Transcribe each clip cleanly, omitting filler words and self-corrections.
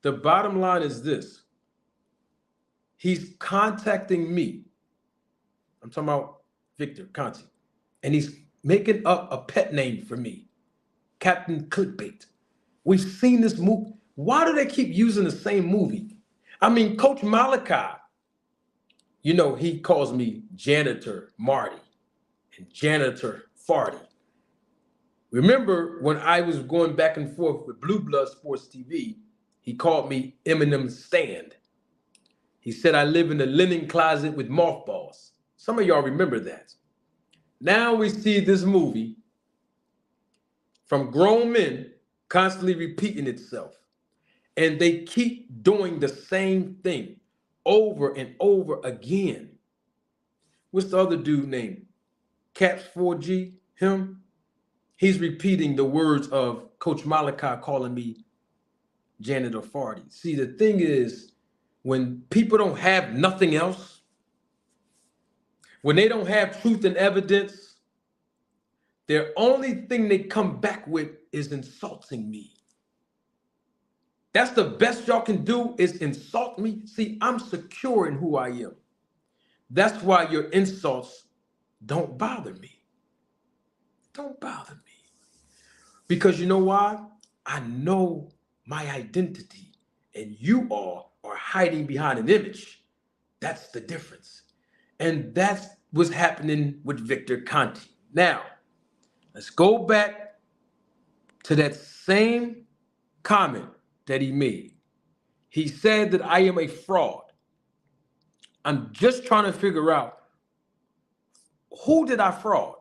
The bottom line is this. He's contacting me. I'm talking about Victor Conte. And he's making up a pet name for me. Captain Clickbait. We've seen this movie. Why do they keep using the same movie? I mean, Coach Malachi, he calls me Janitor Marty and Janitor Farty. Remember when I was going back and forth with Blue Blood Sports TV, he called me Eminem Stand. He said I live in a linen closet with mothballs. Some of y'all remember that. Now we see this movie from grown men constantly repeating itself. And they keep doing the same thing over and over again. What's the other dude named? Caps 4G, him? He's repeating the words of Coach Malachi calling me Janitor Farty. See, the thing is, when people don't have nothing else, when they don't have truth and evidence, their only thing they come back with is insulting me. That's the best y'all can do is insult me. See, I'm secure in who I am. That's why your insults don't bother me. Don't bother me. Because you know why? I know my identity, and you all are hiding behind an image. That's the difference. And that's what's happening with Victor Conte. Now, let's go back to that same comment that he made. He said that I am a fraud. I'm just trying to figure out, who did I fraud?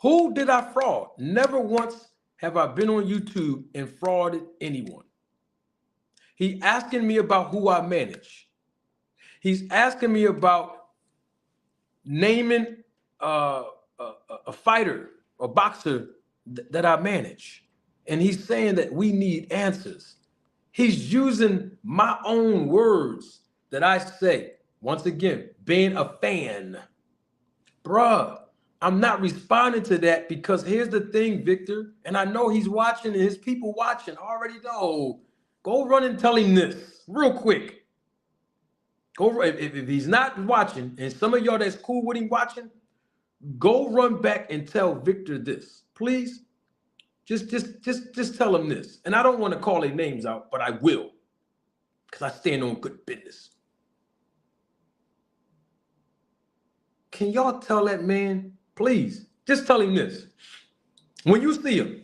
Who did I fraud? Never once have I been on YouTube and frauded anyone. He asking me about who I manage. He's asking me about naming a fighter, a boxer that I manage. And he's saying that we need answers. He's using my own words that I say. Once again, being a fan. Bruh, I'm not responding to that because here's the thing, Victor, and I know he's watching and his people watching already know. Go run and tell him this real quick. Go if he's not watching, and some of y'all that's cool with him watching, go run back and tell Victor this, please. Just tell him this. And I don't want to call their names out, but I will, because I stand on good business. Can y'all tell that man, please, just tell him this. When you see him,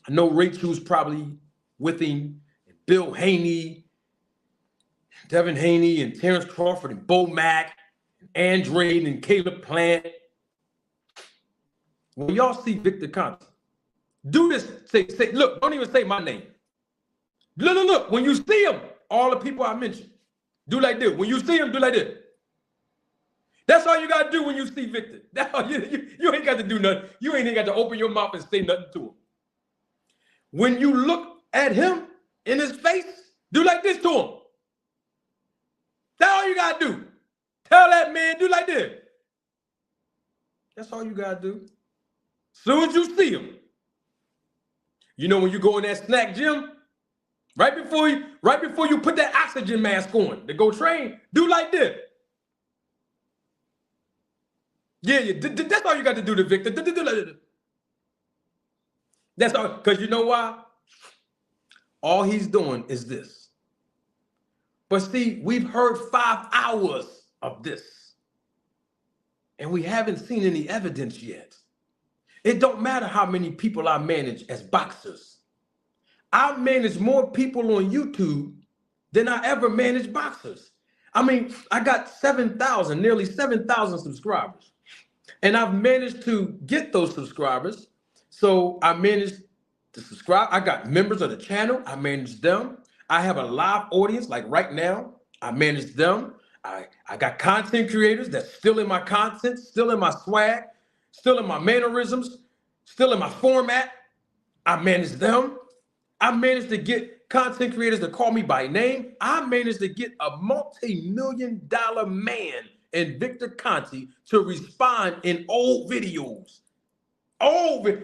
I know Rachel's probably with him, and Bill Haney, Devin Haney, and Terence Crawford, and Bo Mack, and Andrade, and Caleb Plant. When y'all see Victor Conte, do this. Say, look, don't even say my name. Look. When you see him, all the people I mentioned, do like this. When you see him, do like this. That's all you got to do when you see Victor. That's all you ain't got to do nothing. You ain't got to open your mouth and say nothing to him. When you look at him in his face, do like this to him. That's all you got to do. Tell that man, do like this. That's all you got to do. Soon as you see him, when you go in that snack gym, right before you put that oxygen mask on to go train, do like this. Yeah, that's all you got to do to Victor. Do like this. That's all, because you know why? All he's doing is this. But see, we've heard 5 hours of this, and we haven't seen any evidence yet. It don't matter how many people I manage as boxers. I manage more people on YouTube than I ever managed boxers. I mean, I got nearly 7,000 subscribers. And I've managed to get those subscribers. So I managed to subscribe. I got members of the channel. I manage them. I have a live audience like right now. I manage them. I got content creators that's still in my content, still in my swag, still in my mannerisms, still in my format. I manage them. I managed to get content creators to call me by name. I managed to get a multi-million-dollar man in Victor Conte to respond in old videos.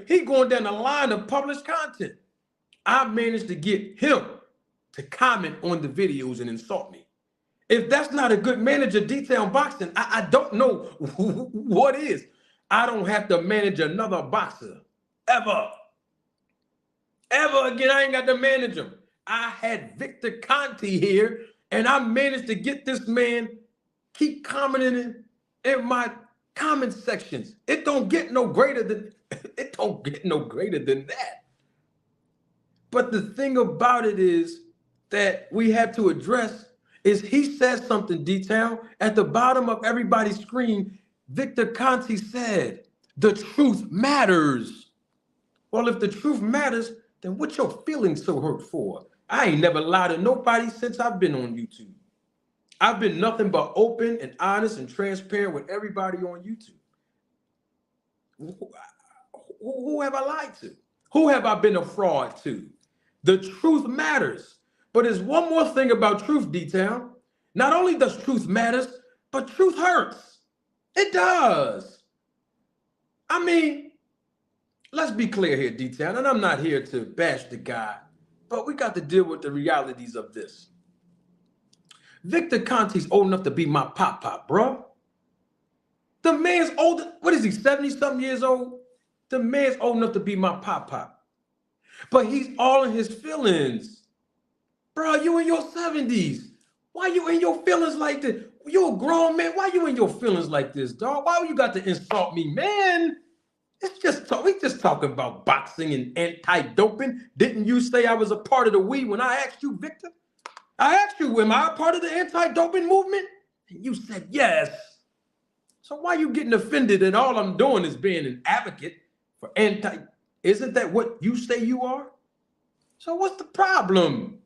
He going down the line of published content. I managed to get him to comment on the videos and insult me. If that's not a good manager detail boxing, I don't know what is. I don't have to manage another boxer ever. Ever again, I ain't got to manage him. I had Victor Conte here, and I managed to get this man keep commenting in my comment sections. It don't get no greater than that. But the thing about it is that we had to address is he said something detailed at the bottom of everybody's screen. Victor Conte said, "The truth matters." Well, if the truth matters, then what your feelings so hurt for? I ain't never lied to nobody since I've been on YouTube. I've been nothing but open and honest and transparent with everybody on YouTube. Who have I lied to? Who have I been a fraud to? The truth matters. But there's one more thing about truth, detail. Not only does truth matters, but truth hurts. It does. I mean, let's be clear here, detail, and I'm not here to bash the guy, but we got to deal with the realities of this. Victor Conte's old enough to be my pop, bro. The man's old, what is he, 70-something years old? The man's old enough to be my pop. But he's all in his feelings. Bro, you in your 70s. Why you in your feelings like this? You a grown man. Why you in your feelings like this, dog? Why you got to insult me, man? It's just we just talking about boxing and anti-doping. Didn't you say I was a part of the we when I asked you, Victor? I asked you, am I a part of the anti-doping movement? And you said yes. So why you getting offended and all I'm doing is being an advocate for anti? Isn't that what you say you are? So what's the problem?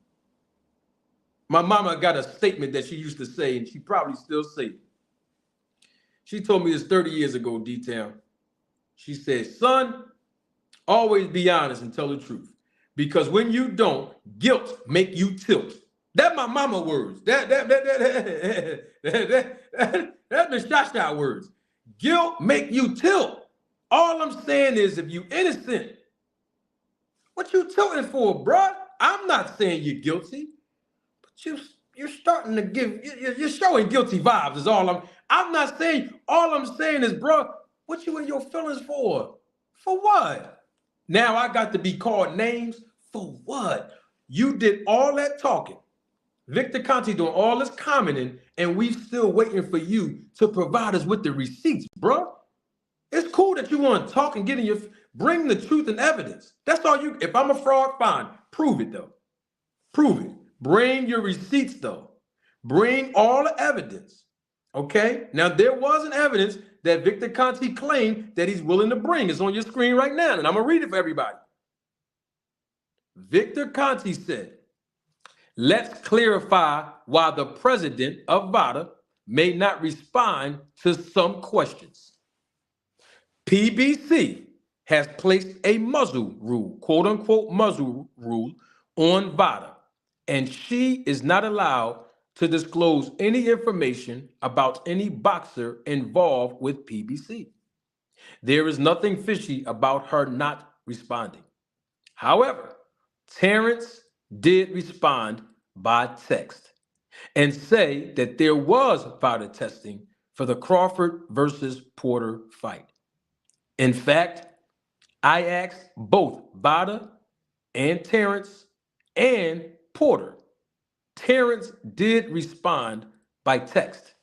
My mama got a statement that she used to say, and she probably still say it. She told me this 30 years ago, detail. She said, son, always be honest and tell the truth. Because when you don't, guilt make you tilt. That's my mama words. That's the shot words. Guilt make you tilt. All I'm saying is if you innocent, what you tilting for, bruh? I'm not saying you're guilty, but you're starting to you're showing guilty vibes is all I'm not saying. All I'm saying is, bruh, what you in your feelings for? For what? Now I got to be called names? For what? You did all that talking. Victor Conte doing all this commenting, and we still waiting for you to provide us with the receipts, bruh. It's cool that you want to talk and get in your bring the truth and evidence. That's all you. If I'm a fraud, fine. Prove it though. Prove it. Bring your receipts though. Bring all the evidence. Okay. Now there was an evidence that Victor Conte claimed that he's willing to bring. It's on your screen right now, and I'm gonna read it for everybody. Victor Conte said, "Let's clarify why the president of Vada may not respond to some questions. PBC has placed a muzzle rule, quote unquote muzzle rule, on Vada, and she is not allowed to disclose any information about any boxer involved with PBC. There is nothing fishy about her not responding. However, Terence did respond by text and say that there was Vada testing for the Crawford versus Porter fight. In fact, I asked both Vada and Terence and Porter. Terence did respond by text,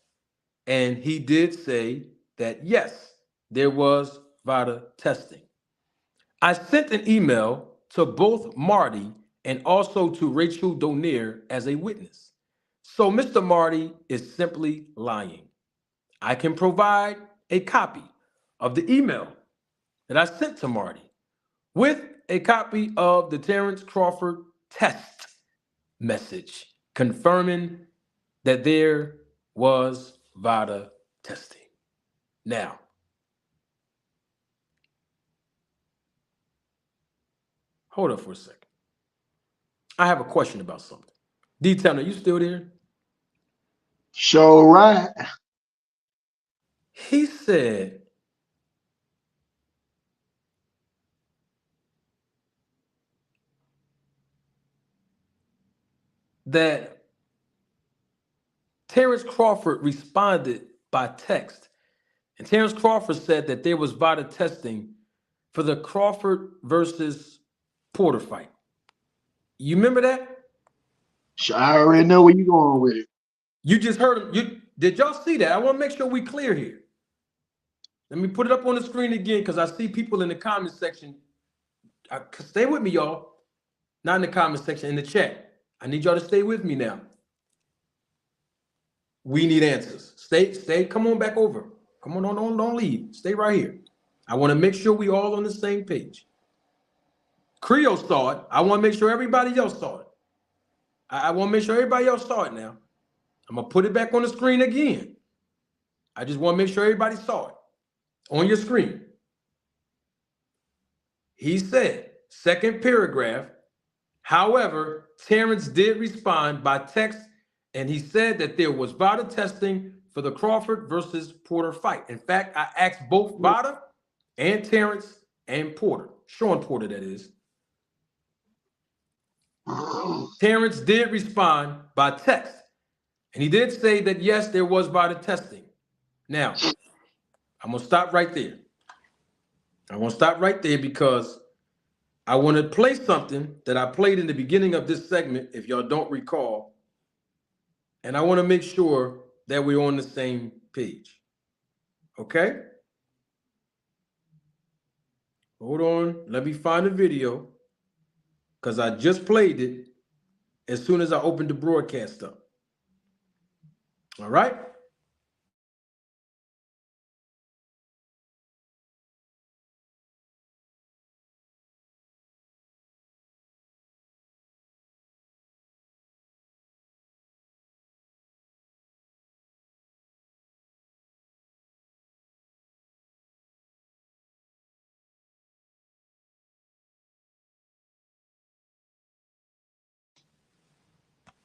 and he did say that yes, there was Vada testing. I sent an email to both Marty and also to Rachel Donier as a witness. So Mr. Marty is simply lying. I can provide a copy of the email that I sent to Marty with a copy of the Terence Crawford test message confirming that there was Vada testing. Now, hold up for a second. I have a question about something. D-Town, are you still there? Sure, right. He said, that Terence Crawford responded by text. And Terence Crawford said that there was Vada testing for the Crawford versus Porter fight. You remember that? I already know where you're going with it. You just heard him. Did y'all see that? I want to make sure we clear here. Let me put it up on the screen again because I see people in the comment section. Stay with me, y'all. Not in the comment section, in the chat. I need y'all to stay with me now. We need answers. Stay. Come on back over. Come on, don't leave. Stay right here. I want to make sure we all on the same page. Creole saw it. I want to make sure everybody else saw it. I want to make sure everybody else saw it now. I'm going to put it back on the screen again. I just want to make sure everybody saw it on your screen. He said, second paragraph, however, Terence did respond by text, and he said that there was Vada testing for the Crawford versus Porter fight. In fact, I asked both Vada and Terence and Porter, Sean Porter, that is. Terence did respond by text, and he did say that, yes, there was Vada testing. Now, I'm going to stop right there. I want to stop right there because I want to play something that I played in the beginning of this segment, if y'all don't recall, and I want to make sure that we're on the same page. Okay? Hold on. Let me find the video because I just played it as soon as I opened the broadcast up. All right?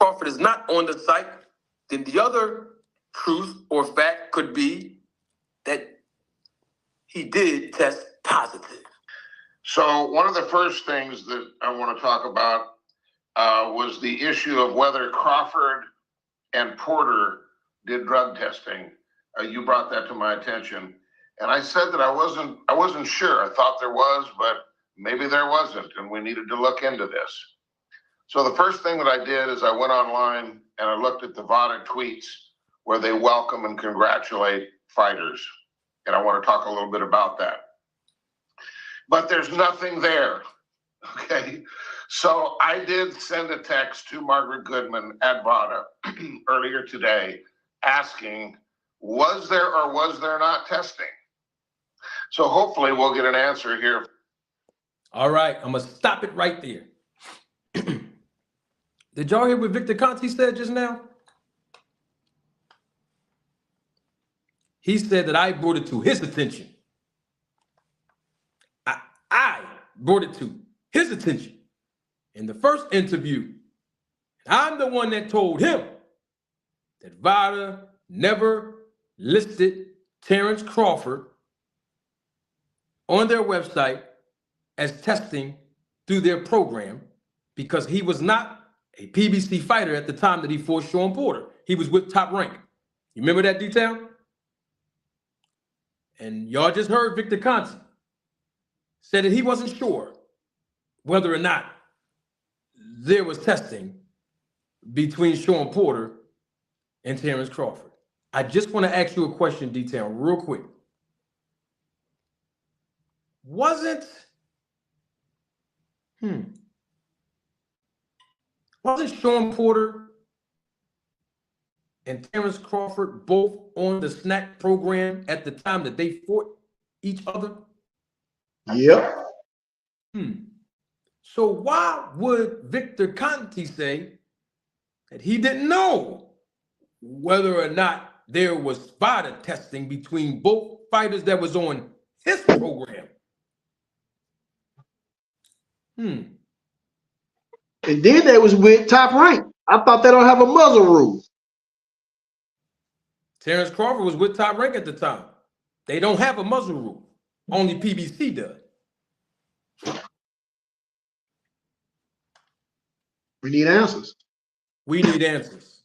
Crawford is not on the site, then the other truth or fact could be that he did test positive. So one of the first things that I want to talk about was the issue of whether Crawford and Porter did drug testing. You brought that to my attention, and I said that I wasn't sure. I thought there was, but maybe there wasn't, and we needed to look into this. So the first thing that I did is I went online and I looked at the Vada tweets where they welcome and congratulate fighters. And I want to talk a little bit about that. But there's nothing there, okay? So I did send a text to Margaret Goodman at Vada earlier today asking, was there or was there not testing? So hopefully we'll get an answer here. All right, I'm going to stop it right there. Did y'all hear what Victor Conte said just now? He said that I brought it to his attention. I brought it to his attention in the first interview. I'm the one that told him that Vada never listed Terence Crawford on their website as testing through their program because he was not a PBC fighter at the time that he fought Sean Porter. He was with Top Rank. You remember that detail? And y'all just heard Victor Conte said that he wasn't sure whether or not there was testing between Sean Porter and Terence Crawford. I just want to ask you a question, detail, real quick. Wasn't Sean Porter and Terence Crawford both on the snack program at the time that they fought each other? Yep. So why would Victor Conte say that he didn't know whether or not there was Vada testing between both fighters that was on his program? And then they was with Top Rank. I thought they don't have a muzzle rule. Terence Crawford was with Top Rank at the time. They don't have a muzzle rule. Only PBC does. We need answers. We need answers.